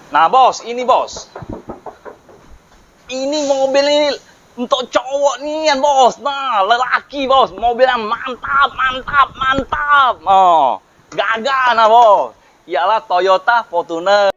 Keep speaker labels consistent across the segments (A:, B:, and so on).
A: Nah, bos, ini bos. Ini mobil ini untuk cowok nih, bos. Nah, lelaki, bos. Mobilnya mantap, mantap, mantap. Oh, gagah, nah, bos. Ialah Toyota Fortuner.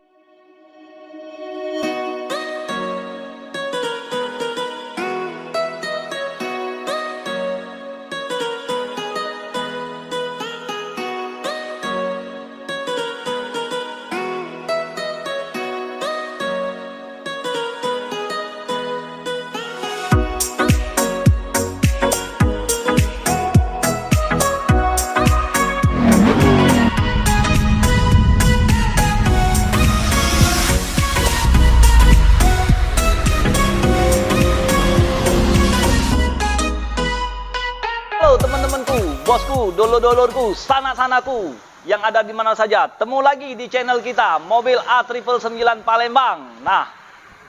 A: Halo teman-temanku, bosku, dulur-dulurku, sanak-sanaku yang ada di mana saja. Temu lagi di channel kita, Mobil A999 Palembang. Nah,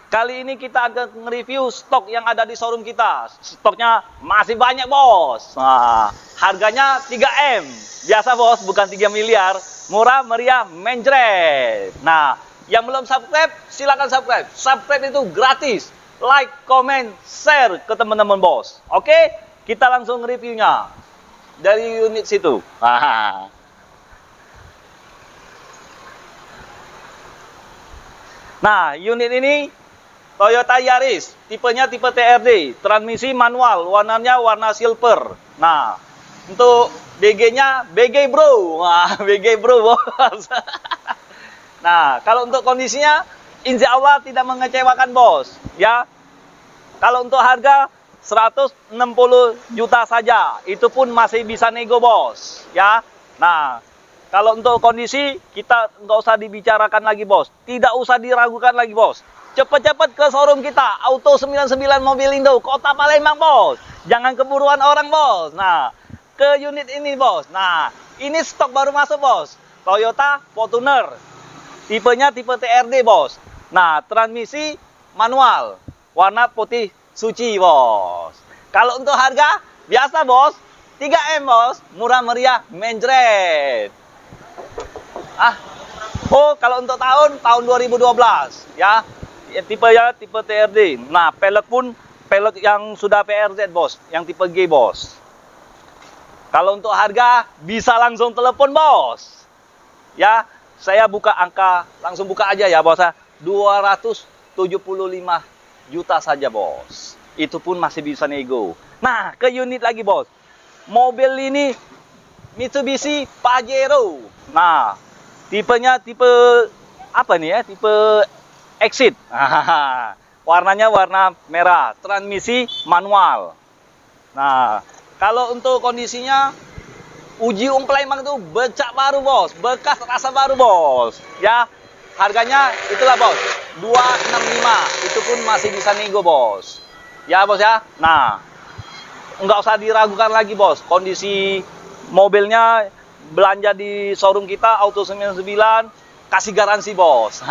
A: kali ini kita akan nge-review stok yang ada di showroom kita. Stoknya masih banyak, bos. Nah, harganya 3M. Biasa, bos, bukan 3 miliar. Murah, meriah, menjret. Nah, yang belum subscribe, silakan subscribe. Subscribe itu gratis. Like, comment, share ke teman-teman, bos. Oke? Kita langsung reviewnya dari unit situ. Nah, unit ini Toyota Yaris, tipenya tipe TRD, transmisi manual, warnanya warna silver. Nah, untuk BG-nya BG Bro. Nah, BG Bro, bos. Nah, kalau untuk kondisinya insya Allah tidak mengecewakan, bos. Ya. Kalau untuk harga 160 juta saja, itu pun masih bisa nego, bos. Ya, nah, kalau untuk kondisi kita nggak usah dibicarakan lagi, bos. Tidak usah diragukan lagi, bos. Cepet-cepet ke showroom kita, Auto 99 Mobilindo, Kota Palembang, bos. Jangan keburuan orang, bos. Nah, ke unit ini, bos. Nah, ini stok baru masuk, bos. Toyota Fortuner, tipenya tipe TRD, bos. Nah, transmisi manual, warna putih suci, bos. Kalau untuk harga biasa, bos, 3M, bos, murah meriah menjret. Oh, kalau untuk tahun 2012 ya, tipe TRD. Nah, pelek pun pelek yang sudah PRZ, bos, yang tipe G, bos. Kalau untuk harga bisa langsung telepon, bos. Ya, saya buka angka, langsung buka aja ya, bos. 275 juta saja, bos. Itu pun masih bisa nego. Nah, ke unit lagi, bos. Mobil ini Mitsubishi Pajero. Nah, tipenya tipe apa nih ya? Tipe Exit. Warnanya warna merah, transmisi manual. Nah, kalau untuk kondisinya uji Palembang itu becak baru, bos. Bekas rasa baru, bos. Ya, harganya itulah, bos, 265. Itu pun masih bisa nego, bos. Ya, bos ya. Nah, nggak usah diragukan lagi, bos. Kondisi mobilnya belanja di showroom kita Auto 99 kasih garansi, bos.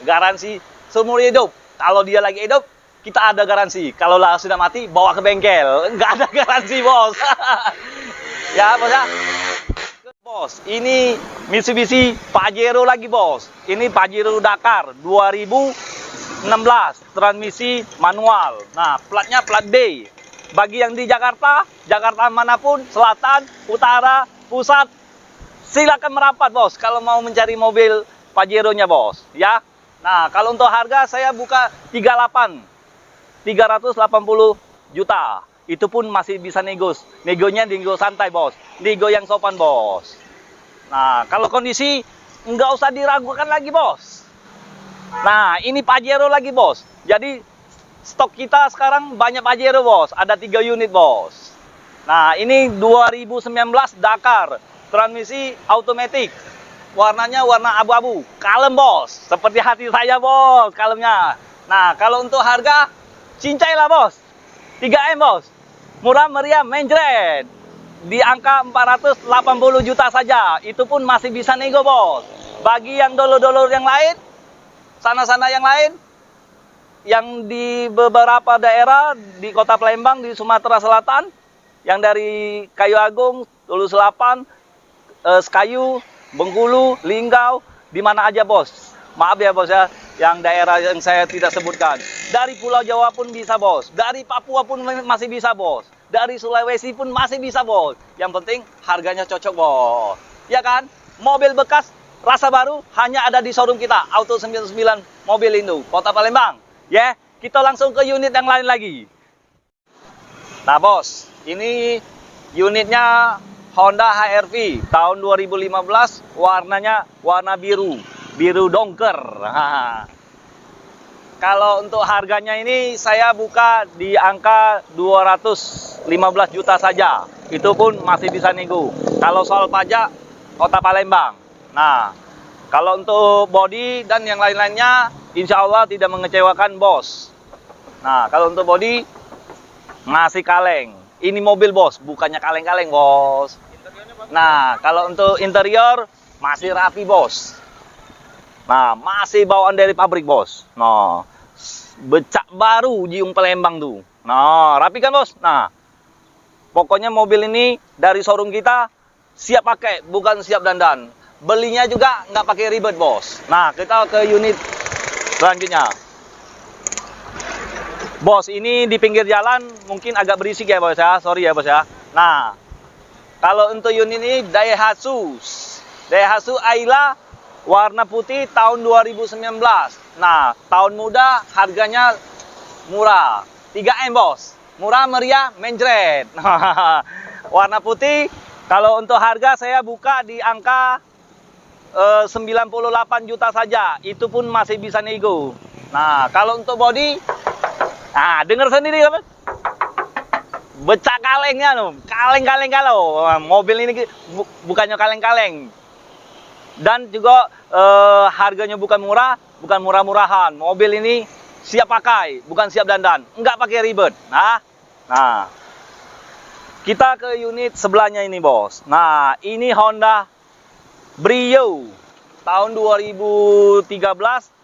A: Garansi seumur hidup. Kalau dia lagi hidup, kita ada garansi. Kalau lah sudah mati, bawa ke bengkel. Nggak ada garansi, bos. Ya, bos ya. Bos, ini Mitsubishi Pajero lagi, bos. Ini Pajero Dakar 2016, transmisi manual. Nah, platnya plat B. Bagi yang di Jakarta, Jakarta manapun, selatan, utara, pusat, silakan merapat, bos, kalau mau mencari mobil Pajero-nya, bos. Ya. Nah, kalau untuk harga saya buka 380 juta. Itu pun masih bisa negos. Negonya nego santai, bos. Nego yang sopan, bos. Nah, kalau kondisi nggak usah diragukan lagi, bos. Nah, ini Pajero lagi, bos. Jadi stok kita sekarang banyak Pajero, bos. Ada 3 unit, bos. Nah, ini 2019 Dakar, transmisi automatic. Warnanya warna abu-abu. Kalem, bos. Seperti hati saya, bos, kalemnya. Nah, kalau untuk harga cincailah, bos. 3M, bos. Murah meriah menjret. Di angka 480 juta saja. Itu pun masih bisa nego, bos. Bagi yang dulur-dulur yang lain, sana-sana yang lain, yang di beberapa daerah di Kota Palembang, di Sumatera Selatan, yang dari Kayu Agung, Hulu Selapan, Sekayu, Bengkulu, Linggau, di mana aja, bos. Maaf ya bos ya, yang daerah yang saya tidak sebutkan. Dari Pulau Jawa pun bisa bos, dari Papua pun masih bisa bos, dari Sulawesi pun masih bisa bos. Yang penting harganya cocok bos. Ya kan? Mobil bekas rasa baru hanya ada di showroom kita, Auto 99 Mobil Indo, Kota Palembang. Ya, kita langsung ke unit yang lain lagi. Nah bos, ini unitnya Honda HR-V tahun 2015, warnanya warna biru, biru dongker. Kalau untuk harganya ini saya buka di angka 215 juta saja. Itu pun masih bisa nego. Kalau soal pajak, Kota Palembang. Nah, kalau untuk body dan yang lain-lainnya, insya Allah tidak mengecewakan bos. Nah, kalau untuk body, masih kaleng. Ini mobil bos, bukannya kaleng-kaleng bos. Nah, kalau untuk interior, masih rapi bos. Nah, masih bawaan dari pabrik bos. Nah, becak baru Jiung Palembang tuh. Nah, rapi kan bos? Nah, pokoknya mobil ini dari showroom kita siap pakai, bukan siap dandan. Belinya juga nggak pakai ribet bos. Nah, kita ke unit selanjutnya. Bos, ini di pinggir jalan mungkin agak berisik ya bos ya. Sorry ya bos ya. Nah, kalau untuk unit ini Daihatsu Ayla warna putih tahun 2019. Nah, tahun muda harganya murah. 3M bos. Murah, meriah, menjret. Warna putih, kalau untuk harga saya buka di angka 98 juta saja. Itu pun masih bisa nego. Nah, kalau untuk body, nah, dengar sendiri kan? Becak kalengnya loh, kaleng-kaleng kalau mobil ini bukannya kaleng-kaleng. Dan juga harganya bukan murah, bukan murah-murahan. Mobil ini siap pakai, bukan siap dandan, nggak pakai ribet. Nah, kita ke unit sebelahnya ini bos. Nah, ini Honda Brio tahun 2013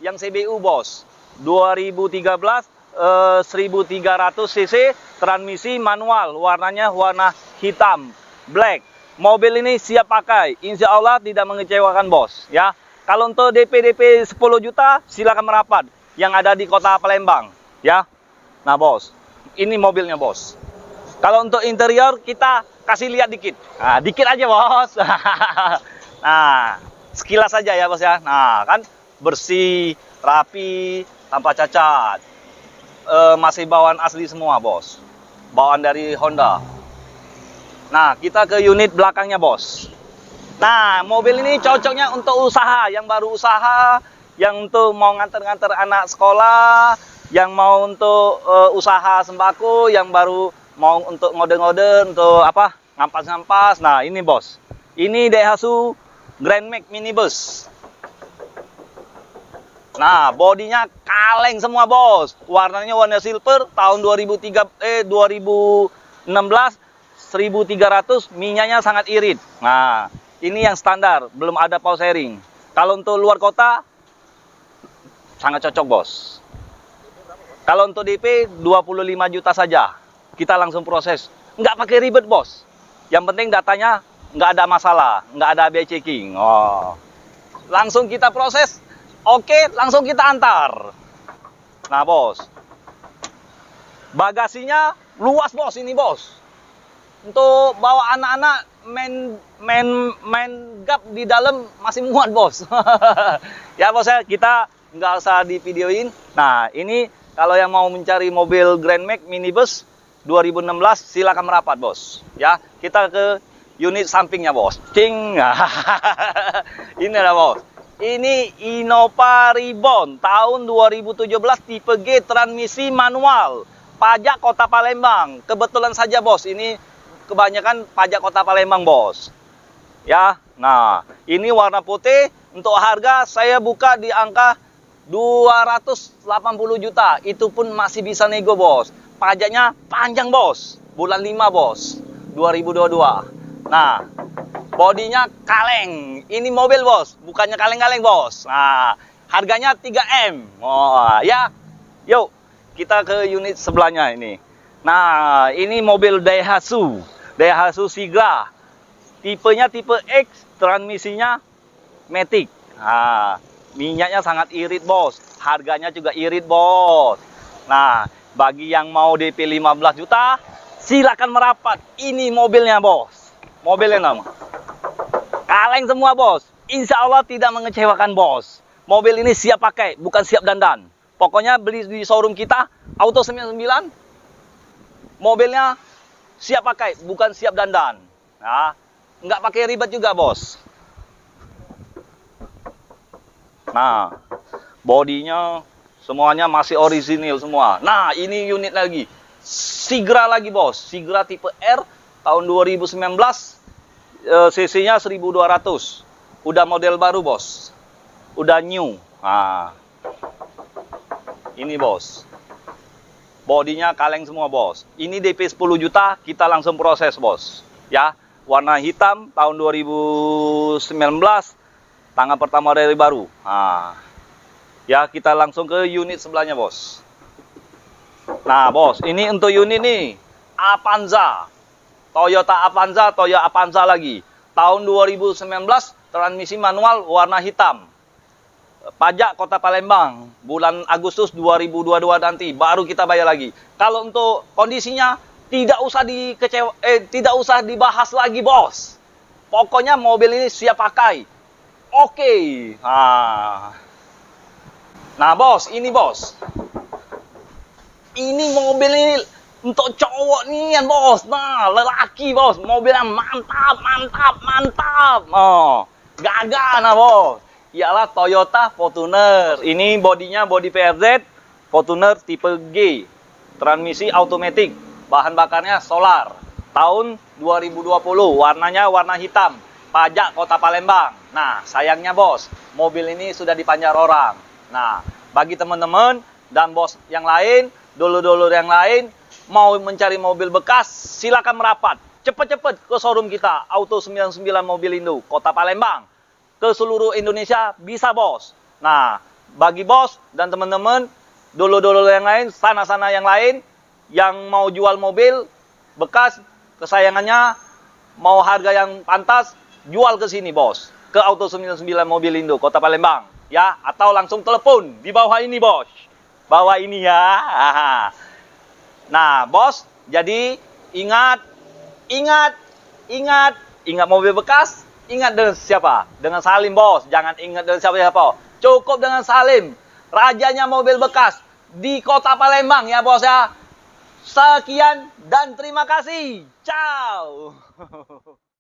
A: yang CBU bos. 2013 1300 cc, transmisi manual, warnanya warna hitam, black. Mobil ini siap pakai, insya Allah tidak mengecewakan bos. Ya, kalau untuk DP 10 juta silakan merapat, yang ada di Kota Palembang. Ya, nah bos, ini mobilnya bos. Kalau untuk interior kita kasih lihat dikit, nah, dikit aja bos. Nah, sekilas saja ya bos ya. Nah kan bersih, rapi, tanpa cacat. Masih bawaan asli semua bos, bawaan dari Honda. Nah, kita ke unit belakangnya bos. Nah, mobil ini cocoknya untuk usaha, yang baru usaha, yang untuk mau nganter-nganter anak sekolah, yang mau untuk usaha sembako, yang baru mau untuk ngode-ngode, untuk apa, ngampas-ngampas. Nah, ini bos, ini Daihatsu Grand Max Minibus. Nah, bodinya kaleng semua bos. Warnanya warna silver tahun 2016 1300, minyaknya sangat irit. Nah, ini yang standar, belum ada power sharing. Kalau untuk luar kota sangat cocok bos. Kalau untuk DP 25 juta saja. Kita langsung proses. Nggak pakai ribet bos. Yang penting datanya nggak ada masalah, nggak ada biaya checking. Oh. Langsung kita proses. Oke, langsung kita antar. Nah bos, bagasinya luas bos ini bos. Untuk bawa anak-anak main gap di dalam masih muat bos. Ya bos ya, kita nggak usah di videoin. Nah ini kalau yang mau mencari mobil Grand Max Minibus 2016 silakan merapat bos. Ya, kita ke unit sampingnya bos. Cing. Ini ada bos. Ini Innova Reborn tahun 2017 tipe G, transmisi manual, pajak Kota Palembang. Kebetulan saja bos, ini kebanyakan pajak Kota Palembang bos. Ya, nah ini warna putih. Untuk harga saya buka di angka 280 juta. Itu pun masih bisa nego bos. Pajaknya panjang bos, bulan 5 bos, 2022. Nah, bodinya kaleng. Ini mobil bos, bukannya kaleng-kaleng bos. Nah, harganya 3M. Oh, ya. Yuk, kita ke unit sebelahnya ini. Nah, ini mobil Daihatsu Sigra. Tipenya tipe X, transmisinya Matic. Nah, Minyaknya sangat irit, bos. Harganya juga irit, bos. Nah, bagi yang mau DP 15 juta, silakan merapat. Ini mobilnya, bos. Mobilnya, nom. Kaleng semua, bos. Insya Allah tidak mengecewakan, bos. Mobil ini siap pakai, bukan siap dandan. Pokoknya beli di showroom kita, Auto 99, mobilnya siap pakai, bukan siap dandan. Nah, nggak pakai ribet juga, bos. Nah, bodinya semuanya masih orisinil semua. Nah, ini unit lagi. Sigra lagi, bos. Sigra tipe R tahun 2019. CC-nya 1200. Udah model baru, bos. Udah new. Nah, ini, bos. Bodinya kaleng semua, bos. Ini DP 10 juta, kita langsung proses, bos. Ya, warna hitam tahun 2019, tanggal pertama dari baru. Nah, ya, kita langsung ke unit sebelahnya, bos. Nah, bos, ini untuk unit nih, Avanza. Toyota Avanza lagi. Tahun 2019, transmisi manual warna hitam. Pajak Kota Palembang bulan Agustus 2022 nanti baru kita bayar lagi. Kalau untuk kondisinya tidak usah dibahas lagi, bos. Pokoknya mobil ini siap pakai. Oke. Nah, bos, ini, bos. Ini mobil ini untuk cowok nih, bos. Nah, lelaki, bos. Mobilnya mantap. Oh, gagah, nah, bos. Ialah Toyota Fortuner. Ini bodinya bodi PRZ Fortuner tipe G. Transmisi automatic. Bahan bakarnya solar. Tahun 2020. Warnanya warna hitam. Pajak Kota Palembang. Nah, sayangnya, bos, mobil ini sudah dipanjar orang. Nah, bagi teman-teman dan bos yang lain, dulur-dulur yang lain, mau mencari mobil bekas, silakan merapat. Cepet-cepet ke showroom kita. Auto 99 Mobilindo, Kota Palembang. Ke seluruh Indonesia bisa, bos. Nah, bagi bos dan teman-teman, dulur-dulur yang lain, sana-sana yang lain, yang mau jual mobil bekas kesayangannya, mau harga yang pantas, jual ke sini, bos. Ke Auto 99 Mobilindo, Kota Palembang. Ya, atau langsung telepon di bawah ini, bos. Bawah ini, ya. Nah, bos, jadi ingat mobil bekas. Ingat dengan siapa? Dengan Salim, bos. Jangan ingat dengan siapa-siapa. Cukup dengan Salim. Rajanya mobil bekas di Kota Palembang, ya, bos, ya. Sekian dan terima kasih. Ciao.